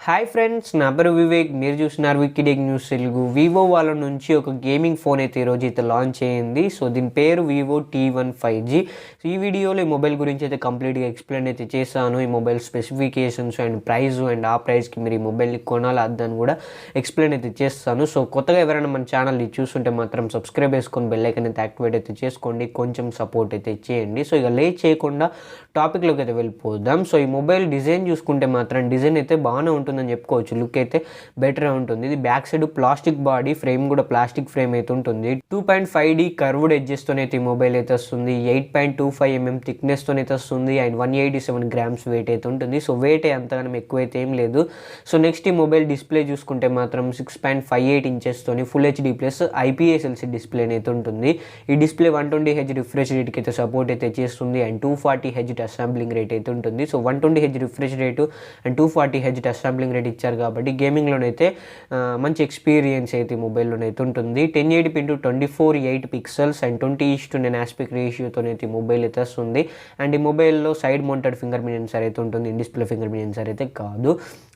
Hi friends, నా పేరు వివేక్. మీరు చూస్తున్నారు వికీడెక్ న్యూస్ తెలుగు. వివో వాళ్ళ నుంచి ఒక గేమింగ్ ఫోన్ అయితే ఈరోజు అయితే లాంచ్ అయ్యింది. సో దీని పేరు వివో T1 5G. సో ఈ వీడియోలో ఈ మొబైల్ గురించి అయితే కంప్లీట్గా ఎక్స్ప్లెయిన్ అయితే చేశాను. ఈ mobile specifications and price and ఆ ప్రైస్కి మీరు ఈ మొబైల్ని కొనాలా అద్దని కూడా ఎక్స్ప్లెయిన్ అయితే చేస్తాను. సో కొత్తగా ఎవరైనా మన ఛానల్ని చూస్తుంటే మాత్రం సబ్స్క్రైబ్ చేసుకొని బెల్ ఐకాన్ అయితే యాక్టివేట్ అయితే చేసుకోండి, కొంచెం సపోర్ట్ అయితే చేయండి. సో ఇక లేట్ చేయకుండా టాపిక్లోకి అయితే వెళ్ళిపోదాం. సో ఈ మొబైల్ డిజైన్ చూసుకుంటే మాత్రం డిజైన్ అయితే బాగానే ఉంటుందని చెప్పుకోవచ్చు. లుక్ అయితే బెటర్ ఉంటుంది. ఇది back side plastic body, frame కూడా ప్లాస్టిక్ ఫ్రేమ్ అయితే ఉంటుంది. 2.5D కర్వ్డ్ ఎడ్జెస్ తోనైతే ఈ మొబైల్ అయితే వస్తుంది. 8.25mm థిక్నెస్ తోనైతే వస్తుంది అండ్ 187 grams వెయిట్ అయితే ఉంటుంది. సో వెయిట్ అంతగానం ఎక్కువైతే ఏం లేదు. సో నెక్స్ట్ ఈ మొబైల్ డిస్ప్లే చూసుకుంటే మాత్రం 6.58 inches తోని full HD plus IPS LCD display అయితే ఉంటుంది. ఈ డిస్ప్లే 120Hz రిఫ్రెష్ రేట్కి అయితే సపోర్ట్ అయితే చేస్తుంది and 240Hz touch sampling rate అయితే ఉంటుంది. So 120Hz refresh rate and 240Hz touch sampling rate ఇచ్చారు కాబట్టి గేమింగ్లోనైతే మంచి ఎక్స్పీరియన్స్ అయితే ఈ మొబైల్లోనైతే ఉంటుంది. 1080x24:8 పిక్సెల్స్ అండ్ 20:9 ఆస్పెక్ట్ రేషియోతోనైతే ఈ మొబైల్ అయితే వస్తుంది. అండ్ ఈ మొబైల్లో side mounted finger print censor అయితే ఉంటుంది, డిస్ప్లే ఫింగర్ ప్రింట్ సెన్సార్ అయితే కాదు.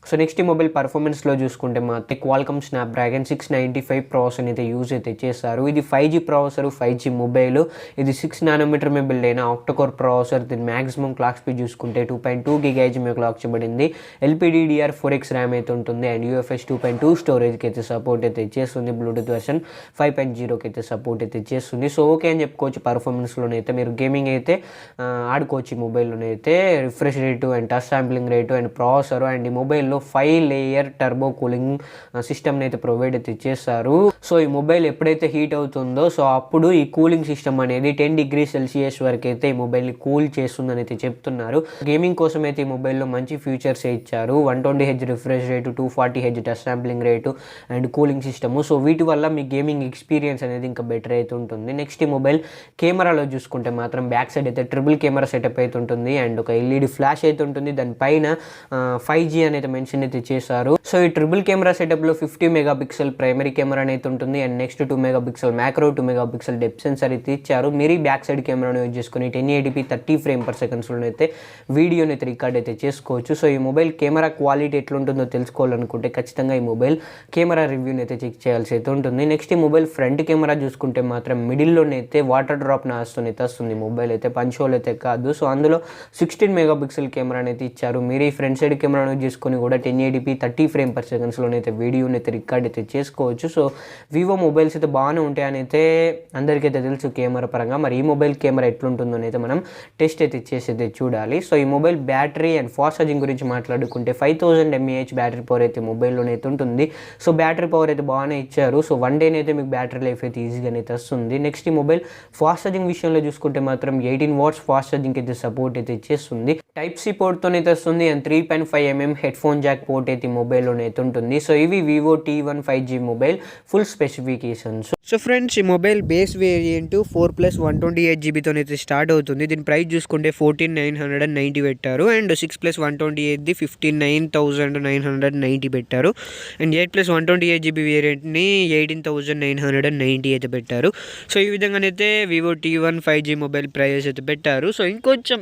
సో నెక్స్ట్ ఈ మొబైల్ పర్ఫార్మెన్స్లో చూసుకుంటే మాత్రం క్వాల్కమ్ స్నాప్డ్రాగన్ 695 ప్రాసెసర్ అయితే యూజ్ అయితే చేశారు. ఇది 5G ప్రాసెసర్, 5G మొబైల్. ఇది 6nm మీద బిల్డ్ అయిన ఆక్టోకోర్ ప్రాసెసర్. దీని మ్యాక్సిమం క్లాక్ స్పీడ్ చూసుకుంటే 2.2 GHz మీద క్లాక్ చేయబడింది. LPDDR4X ర్యామ్ అయితే ఉంటుంది అండ్ UFS 2.2 స్టోరేజ్కి అయితే సపోర్ట్ అయితే చేస్తుంది. బ్లూటూత్ వెర్షన్ 5.0కి అయితే సపోర్ట్ అయితే చేస్తుంది. సో ఓకే అని చెప్పుకోవచ్చు. పర్ఫార్మెన్స్లోనైతే మీరు గేమింగ్ అయితే ఆడుకోవచ్చు. ఈ మొబైల్లోనైతే refresh rate and touch sampling rate and processor and ఈ మొబైల్లో 5 లేయర్ టర్బో కూలింగ్ సిస్టమ్ని అయితే ప్రొవైడ్ అయితే చేస్తారు. సో ఈ మొబైల్ ఎప్పుడైతే హీట్ అవుతుందో సో అప్పుడు ఈ కూలింగ్ సిస్టమ్ అనేది 10 degrees Celsius వరకు అయితే ఈ మొబైల్ని కూల్ చేస్తుందని అయితే చెప్తున్నారు. గేమింగ్ కోసం అయితే ఈ మొబైల్లో మంచి ఫీచర్స్ ఇచ్చారు. 120Hz refresh rate, 240Hz touch sampling rate and cooling system. So వీటి వల్ల మీ గేమింగ్ ఎక్స్పీరియన్స్ అనేది ఇంకా బెటర్ అయితే ఉంటుంది. నెక్స్ట్ ఈ మొబైల్ కెమెరాలో చూసుకుంటే మాత్రం బ్యాక్ సైడ్ అయితే ట్రిపుల్ కెమెరా సెటప్ అయితే ఉంటుంది అండ్ ఒక LED ఫ్లాష్ అయితే ఉంటుంది. దానిపైన 5G అనేది మెన్షన్ అయితే చేశారు. సో ఈ ట్రిపుల్ కెమెరా సెటప్లో 50 MP ప్రైమరీ కెమెరా అయితే ఉంటుంది and next 2 MP macro, 2 MP depth sensor అయితే ఇచ్చారు. మీరు బ్యాక్ సైడ్ కెమెరాను యూజ్ చేసుకుని 1080p 30 frames/second అయితే వీడియోని అయితే రికార్డ్ అయితే చేసుకోవచ్చు. సో ఈ మొబైల్ కెమెరా క్వాలిటీ ఎట్లుంటుందో తెలుసుకోవాలనుకుంటే ఖచ్చితంగా ఈ మొబైల్ కెమెరా రివ్యూని అయితే చెక్ చేయాల్సి అయితే ఉంటుంది. నెక్స్ట్ ఈ మొబైల్ ఫ్రంట్ కెమెరా చూసుకుంటే మాత్రం మిడిల్లోనైతే వాటర్ డ్రాప్ నాస్తోనైతే వస్తుంది. మొబైల్ అయితే పంచోల్ అయితే కాదు. సో అందులో 16 MP కెమెరాని అయితే ఇచ్చారు. మీరు ఈ ఫ్రంట్ సైడ్ కెమెరాను యూజ్ చేసుకుని కూడా 1080p 30 frames/second అయితే వీడియోని అయితే రికార్డ్ అయితే చేసుకోవచ్చు. సో వివో మొబైల్స్ అయితే బాగానే ఉంటాయని అయితే అందరికైతే తెలుసు కెమెరా పరంగా. మరి ఈ మొబైల్ కెమెరా ఎట్లుంటుందో అయితే మనం టెస్ట్ అయితే చేసి అయితే చూడాలి. సో ఈ mobile battery and fast charging గురించి మాట్లాడుకుంటే 5000 mAh బ్యాటరీ పవర్ అయితే మొబైల్లోనే అయితే ఉంటుంది. సో బ్యాటరీ పవర్ అయితే బాగానే ఇచ్చారు. సో 1 day అయితే మీకు బ్యాటరీ లైఫ్ అయితే ఈజీగానే అయితే వస్తుంది. నెక్స్ట్ ఈ మొబైల్ ఫాస్ట్ ఛార్జింగ్ విషయంలో చూసుకుంటే మాత్రం 18 watts ఫాస్ట్ ఛార్జింగ్ అయితే సపోర్ట్ అయితే చేస్తుంది. Type-C పోర్ట్తోనైతే వస్తుంది and 3.5mm head phone Jack port అయితే మొబైల్లోనే అయితే ఉంటుంది. సో ఇవి Vivo T1 5G mobile full specifications. So friends, ఈ మొబైల్ బేస్ వేరియంట్ 4+ 128GB అయితే స్టార్ట్ అవుతుంది. దీని ప్రైస్ చూసుకుంటే 14,990 పెట్టారు అండ్ 6+ 128ది 59,990 పెట్టారు అండ్ 8+ 128GB వేరియంట్ని 18,990 అయితే పెట్టారు. సో ఈ విధంగానైతే Vivo T1 5G mobile price అయితే పెట్టారు. సో ఇంకొంచెం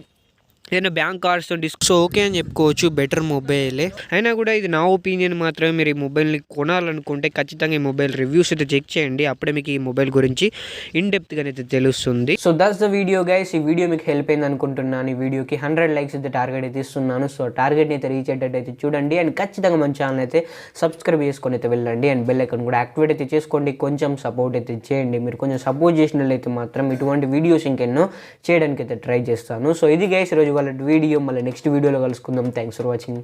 ఏదైనా బ్యాంక్ కార్డ్స్తో సో ఓకే అని చెప్పుకోవచ్చు, బెటర్ మొబైలే. అయినా కూడా ఇది నా ఒపీనియన్ మాత్రమే. మీరు ఈ మొబైల్ని కొనాలనుకుంటే ఖచ్చితంగా ఈ మొబైల్ రివ్యూస్ అయితే చెక్ చేయండి. అప్పుడే మీకు ఈ మొబైల్ గురించి ఇన్డెప్త్గా అయితే తెలుస్తుంది. So that's the video guys. ఈ వీడియో మీకు హెల్ప్ అయింది అనుకుంటున్నాను. ఈ వీడియోకి 100 likes అయితే టార్గెట్ అయితే ఇస్తున్నాను. సో టార్గెట్ని అయితే రీచ్ అయ్యేటట్టు చూడండి అండ్ ఖచ్చితంగా మన ఛానల్ అయితే సబ్స్క్రైబ్ చేసుకొని అయితే వెళ్ళండి అండ్ బెల్ ఐకాన్ కూడా యాక్టివేట్ అయితే చేసుకోండి. కొంచెం సపోర్ట్ అయితే చేయండి. మీరు కొంచెం సపోర్ట్ చేసినట్లయితే మాత్రం ఇటువంటి వీడియోస్ ఇంకెన్నో చేయడానికి అయితే ట్రై చేస్తాను. సో ఇది గైస్ ఈరోజు వాళ్ళ వీడియో. మళ్ళీ నెక్స్ట్ వీడియోలో కలుసుకుందాం. Thanks for watching.